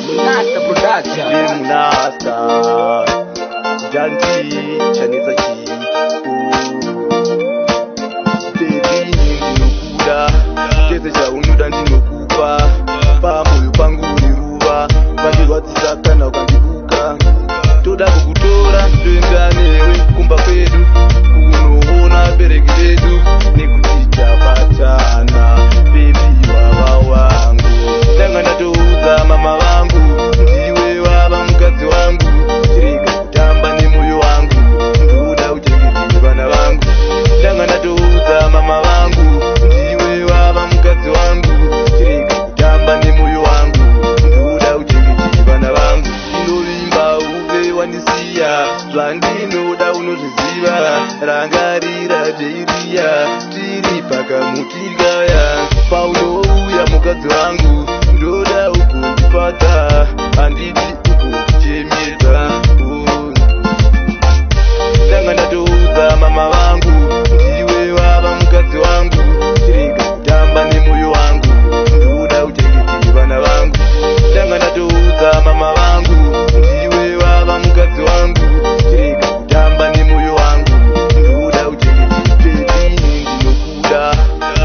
Munasta Production. Munasta Janti Chaneza Chi Baby ndinokuda chese chaunoda ndinokupa pamoyo pangu niruva vandirwadzisa kana ukandibuka toda kukutora toenda newe kumba kwedu kunoona bereki redu nekuti tabatana bebi wava wangu ndanga ndatoudza mama vangu ndiwe wava mukadzi wangu tirega kutamba nemoyo wangu ndoda uchengetedze vana vangu ndanga ndatoudza mama vangu ndiwe wava mukadzi wangu tirega kutamba nemoyo wangu ndoda uchengetedze vana vangu ndinovimba uve wandisiya zvandinoda unozviziva rangarira jeiriya tiri pakamutigaya paunouya mukadzi wangu ndoda ukundipata handiti ukundichemedza ndanga ndatoudza mama vangu ndiwe wava mukadzi wangu tirega kutamba nemoyo wangu ndoda uchengetedze vana vangu ndanga ndatoudza mama vangu ndiwe wava mukadzi wangu tirega kutamba nemoyo wangu ndoda uchengetedze bebi ndinokuda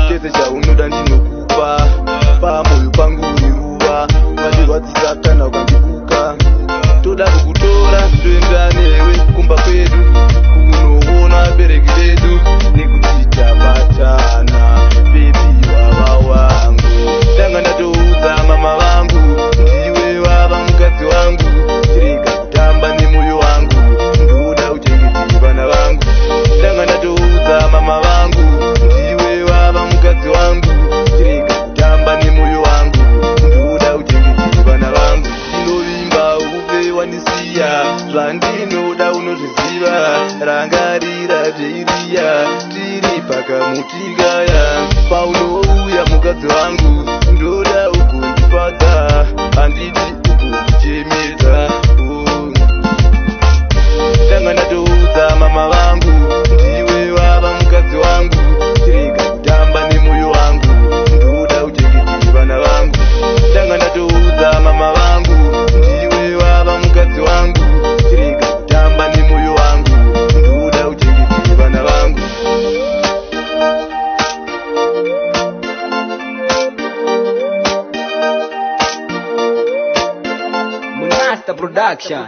chese chaunoda ndinokupa pamoyo pangu niruva vandirwadzisa kana ukandibuka toda kukutora toenda newe kumba kwedu kunoona bereki redu nekuti tabatana bebi wava wangu ndanga ndatoudza mama vangu ndiwe wava mukadzi wangu tirega kutamba nemoyo wangu ndoda uchengetedze vana vangu ndanga ndatoudza mama vangu ndiwe wava mukadzi wangu tirega kutamba nemoyo wangu ndoda uchengetedze vana vangu ndinovimba uve wandisiya zvandinoda unozviziva rangarira jeiriya tiri pakamutigaya paunouya mukadzi wangu ndoda ukundipata handiti ukundichemedza ndanga ndatoudza mama vangu ndiwe wava mukadzi wangu tirega kutamba nemoyo wangu ndoda uchengetedze vana vangu ndanga ndatoudza mama vangu ndiwe wava mukadzi wangu tirega kutamba nemoyo wangu ndoda uchengetedze vana vangu Munasta Production.